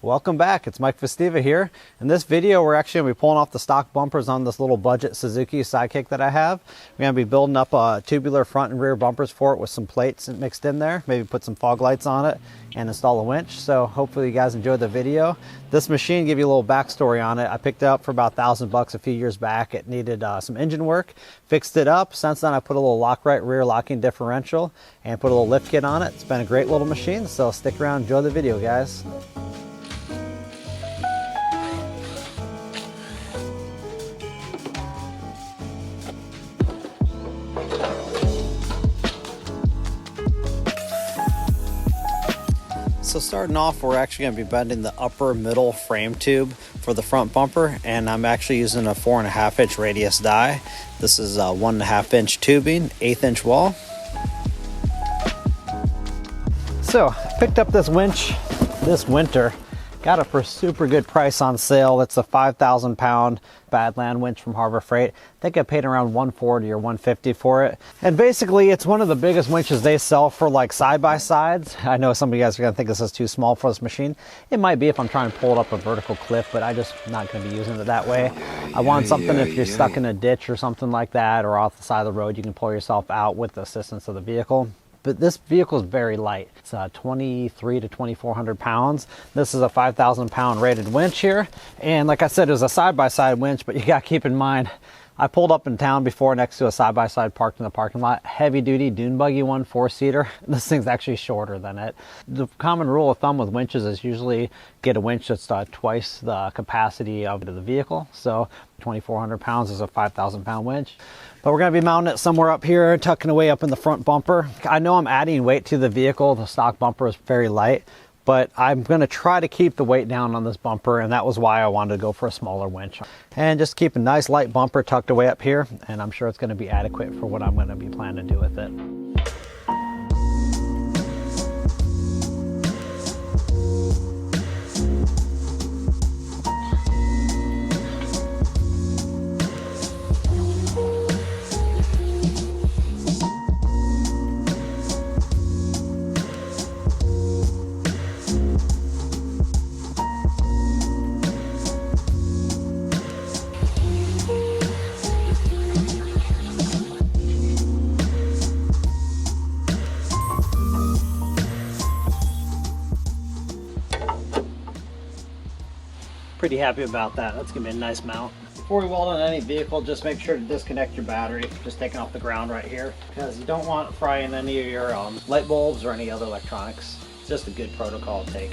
Welcome back, it's Mike Festiva here. In this video we're actually going to be pulling off the stock bumpers on this little budget Suzuki Sidekick that I have. We're going to be building up tubular front and rear bumpers for it with some plates mixed in there, maybe put some fog lights on it and install a winch. So hopefully you guys enjoyed the video. This machine, give you a little backstory on it. I picked it up for about $1,000 a few years back. It needed some engine work, fixed it up. Since then I put a little Lockrite rear locking differential and put a little lift kit on it. It's been a great little machine, so stick around, enjoy the video guys. So starting off, we're actually going to be bending the upper middle frame tube for the front bumper, and I'm actually using a 4.5 inch radius die. This is a 1.5 inch tubing, 1/8 inch wall. So I picked up this winch this winter. Got it for a super good price on sale. It's a 5,000 pound Badland winch from Harbor Freight. I think I paid around $140 or $150 for it. And basically it's one of the biggest winches they sell for like side-by-sides. I know some of you guys are gonna think this is too small for this machine. It might be if I'm trying to pull it up a vertical cliff, but I just not gonna be using it that way. I want something if you're stuck in a ditch or something like that, or off the side of the road, you can pull yourself out with the assistance of the vehicle. But this vehicle is very light. It's 2,300 to 2,400 pounds. This is a 5,000 pound rated winch here. And like I said, it was a side-by-side winch, but you got to keep in mind, I pulled up in town before next to a side-by-side parked in the parking lot. Heavy duty dune buggy one, 4-seater. This thing's actually shorter than it. The common rule of thumb with winches is usually get a winch that's twice the capacity of the vehicle. So 2,400 pounds is a 5,000 pound winch. But we're going to be mounting it somewhere up here, tucking away up in the front bumper. I know I'm adding weight to the vehicle. The stock bumper is very light, but I'm going to try to keep the weight down on this bumper, and that was why I wanted to go for a smaller winch. And just keep a nice light bumper tucked away up here, and I'm sure it's going to be adequate for what I'm going to be planning to do with it. Pretty happy about that. That's gonna be a nice mount. Before we weld on any vehicle, just make sure to disconnect your battery. Just taking off the ground right here, because you don't want frying any of your light bulbs or any other electronics. It's just a good protocol to take.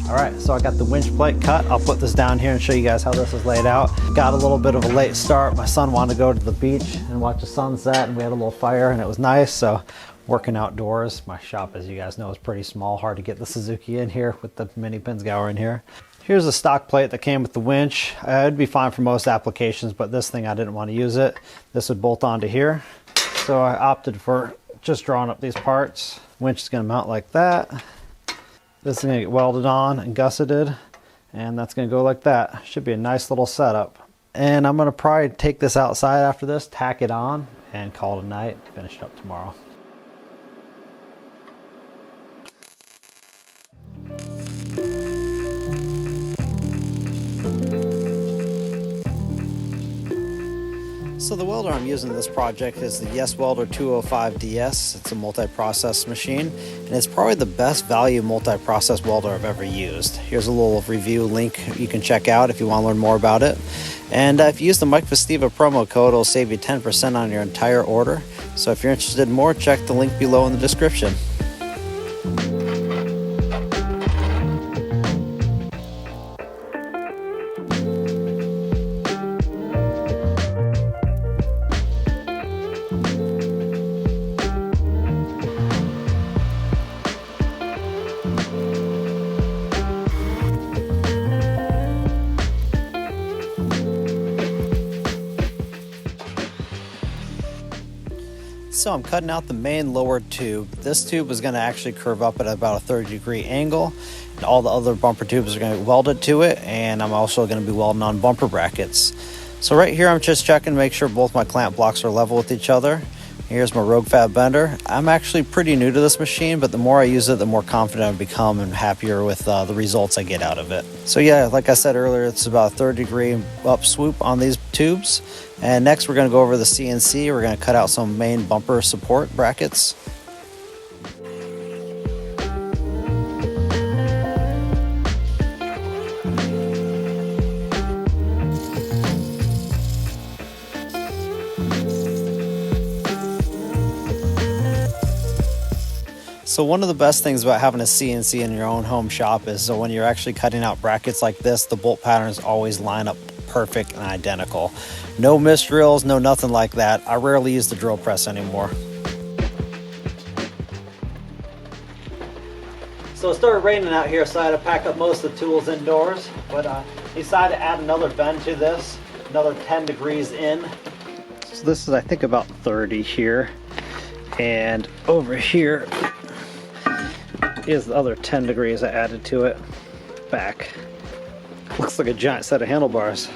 Alright, so I got the winch plate cut. I'll put this down here and show you guys how this is laid out. Got a little bit of a late start. My son wanted to go to the beach and watch the sunset, and we had a little fire and it was nice, so working outdoors. My shop, as you guys know, is pretty small. Hard to get the Suzuki in here with the mini Pinsgauer in here. Here's a stock plate that came with the winch. It'd be fine for most applications, but this thing I didn't want to use it. This would bolt onto here. So I opted for just drawing up these parts. Winch is going to mount like that. This is going to get welded on and gusseted, and that's going to go like that. Should be a nice little setup. And I'm going to probably take this outside after this, tack it on, and call it a night. Finish it up tomorrow. So the welder I'm using in this project is the Yes Welder 205DS. It's a multi-process machine, and it's probably the best value multi-process welder I've ever used. Here's a little review link you can check out if you want to learn more about it. And if you use the Mike Festiva promo code, it'll save you 10% on your entire order. So if you're interested in more, check the link below in the description. So I'm cutting out the main lower tube. This tube is going to actually curve up at about a 30-degree angle, and all the other bumper tubes are going to be welded to it, and I'm also going to be welding on bumper brackets. So right here I'm just checking to make sure both my clamp blocks are level with each other. Here's my Rogue Fab Bender. I'm actually pretty new to this machine, but the more I use it, the more confident I become and happier with the results I get out of it. So yeah, like I said earlier, it's about a 30-degree up swoop on these tubes. And next we're going to go over the CNC. We're going to cut out some main bumper support brackets. So one of the best things about having a CNC in your own home shop is so when you're actually cutting out brackets like this, the bolt patterns always line up perfect and identical. No misdrills, no nothing like that. I rarely use the drill press anymore. So it started raining out here, so I had to pack up most of the tools indoors, but decided to add another bend to this, another 10 degrees in. So this is, I think, about 30 here, and over here is the other 10 degrees I added to it back. Looks like a giant set of handlebars.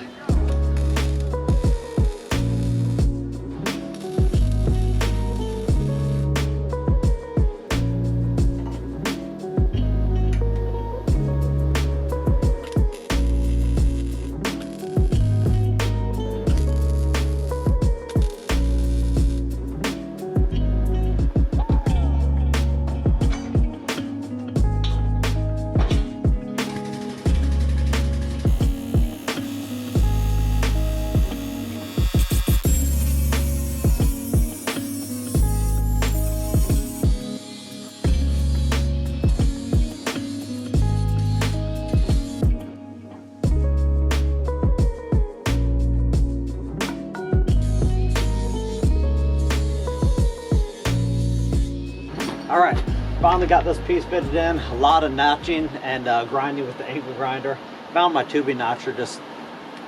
All right, finally got this piece fitted in. A lot of notching and grinding with the angle grinder. Found my tubing notcher, just,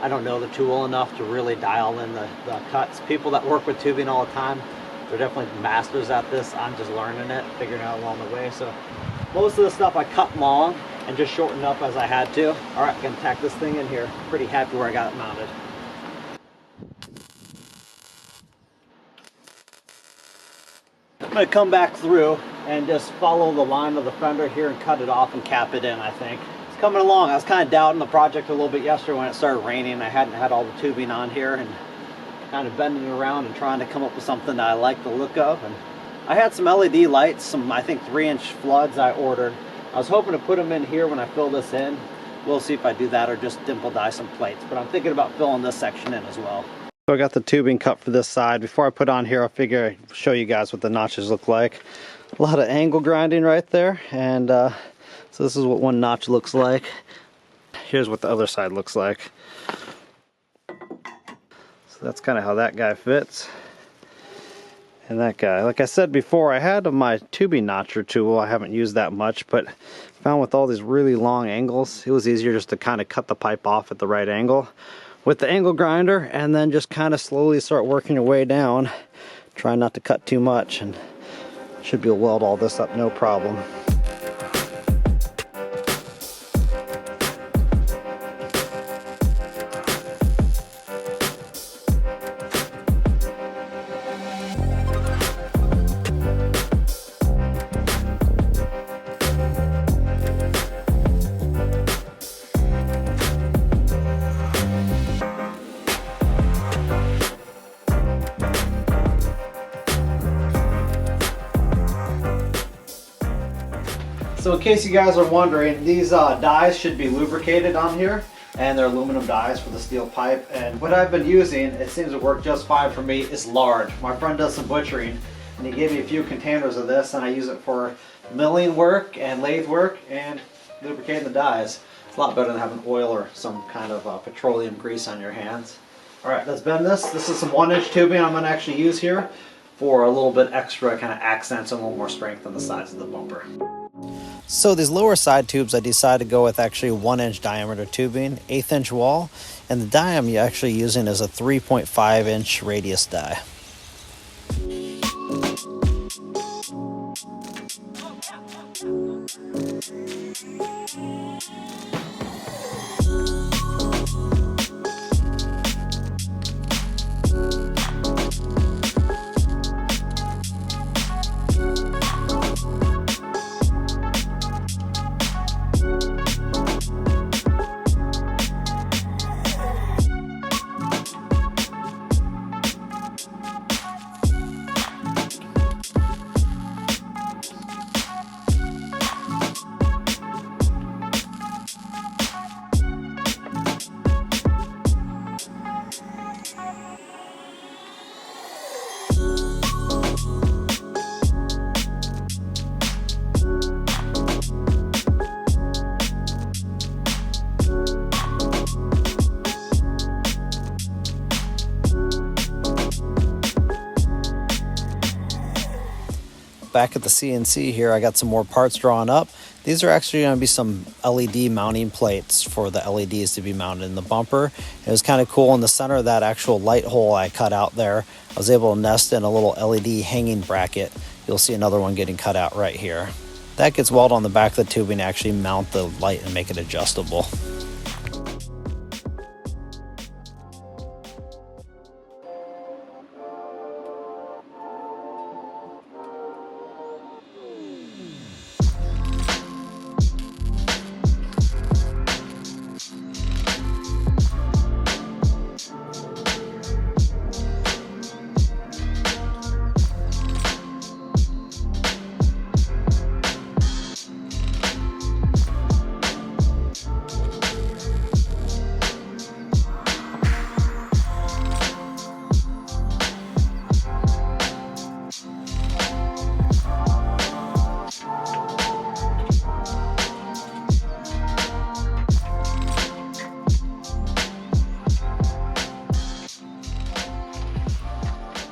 I don't know the tool enough to really dial in the cuts. People that work with tubing all the time, they're definitely masters at this. I'm just learning it, figuring it out along the way. So most of the stuff I cut long and just shortened up as I had to. All right, gonna tack this thing in here. Pretty happy where I got it mounted. I'm going to come back through and just follow the line of the fender here and cut it off and cap it in, I think. It's coming along. I was kind of doubting the project a little bit yesterday when it started raining. I hadn't had all the tubing on here and kind of bending it around and trying to come up with something that I like the look of. And I had some LED lights, some I think 3-inch floods I ordered. I was hoping to put them in here when I fill this in. We'll see if I do that or just dimple dye some plates. But I'm thinking about filling this section in as well. So I got the tubing cut for this side. Before I put on here, I figure I'd show you guys what the notches look like. A lot of angle grinding right there, and so this is what one notch looks like. Here's what the other side looks like. So that's kind of how that guy fits. And that guy, like I said before, I had my tubing notcher tool. I haven't used that much, but found with all these really long angles, it was easier just to kind of cut the pipe off at the right angle with the angle grinder, and then just kind of slowly start working your way down. Try not to cut too much, and should be able to weld all this up no problem. So in case you guys are wondering, these dies should be lubricated on here, and they're aluminum dies for the steel pipe. And what I've been using, it seems to work just fine for me, is lard. My friend does some butchering, and he gave me a few containers of this, and I use it for milling work and lathe work and lubricating the dies. It's a lot better than having oil or some kind of petroleum grease on your hands. All right, let's bend this. This is some 1-inch tubing I'm going to actually use here for a little bit extra kind of accents and a little more strength on the sides of the bumper. So these lower side tubes, I decided to go with actually 1-inch diameter tubing, 1/8 inch wall, and the die I'm actually using is a 3.5-inch radius die. Back at the CNC here, I got some more parts drawn up. These are actually going to be some LED mounting plates for the LEDs to be mounted in the bumper. It was kind of cool in the center of that actual light hole I cut out there. I was able to nest in a little LED hanging bracket. You'll see another one getting cut out right here. That gets welded on the back of the tubing to actually mount the light and make it adjustable.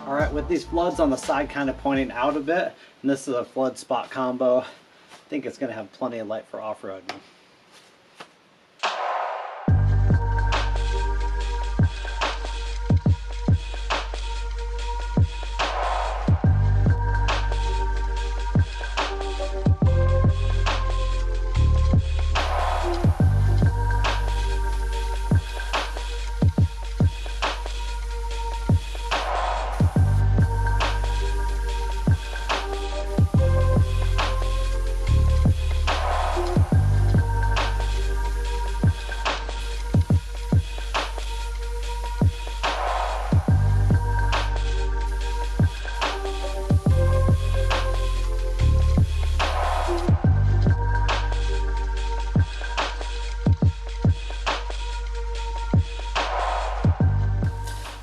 Alright, with these floods on the side kind of pointing out a bit, and this is a flood spot combo, I think it's going to have plenty of light for off-roading.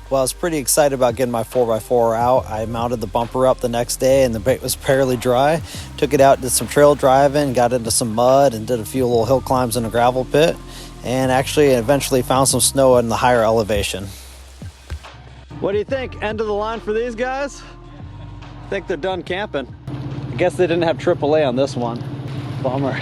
Well, I was pretty excited about getting my 4x4 out. I mounted the bumper up the next day and the brake was fairly dry. Took it out, did some trail driving, got into some mud and did a few little hill climbs in a gravel pit. And actually eventually found some snow in the higher elevation. What do you think? End of the line for these guys? I think they're done camping. I guess they didn't have AAA on this one. Bummer.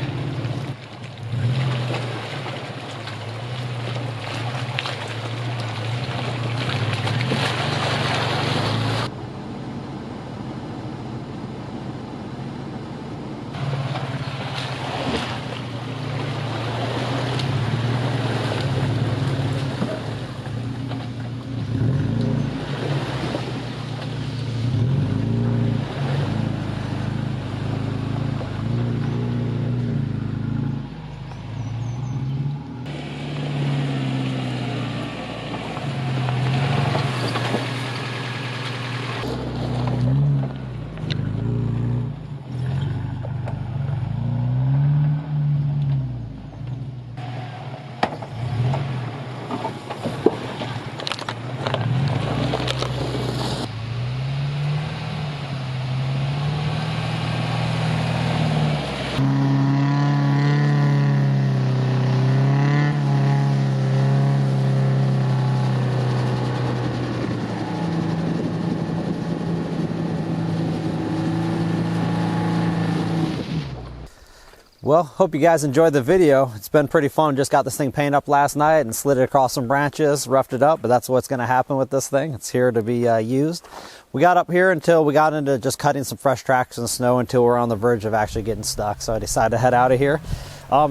Well, hope you guys enjoyed the video. It's been pretty fun. Just got this thing painted up last night and slid it across some branches, roughed it up, but that's what's going to happen with this thing. It's here to be used. We got up here until we got into just cutting some fresh tracks in the snow until we're on the verge of actually getting stuck. So I decided to head out of here.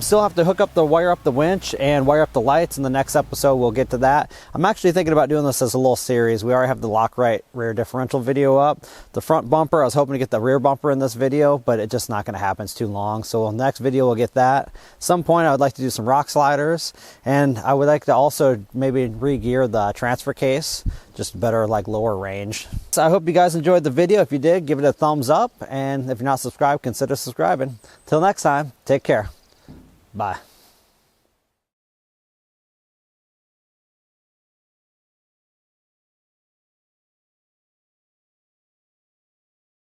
Still have to wire up the winch and wire up the lights. In the next episode, we'll get to that. I'm actually thinking about doing this as a little series. We already have the Lock-Right rear differential video up. The front bumper, I was hoping to get the rear bumper in this video, but it's just not going to happen. It's too long. So in the next video, we'll get that. At some point, I would like to do some rock sliders, and I would like to also maybe re-gear the transfer case, just better like lower range. So I hope you guys enjoyed the video. If you did, give it a thumbs up, and if you're not subscribed, consider subscribing. Till next time, take care. Bye.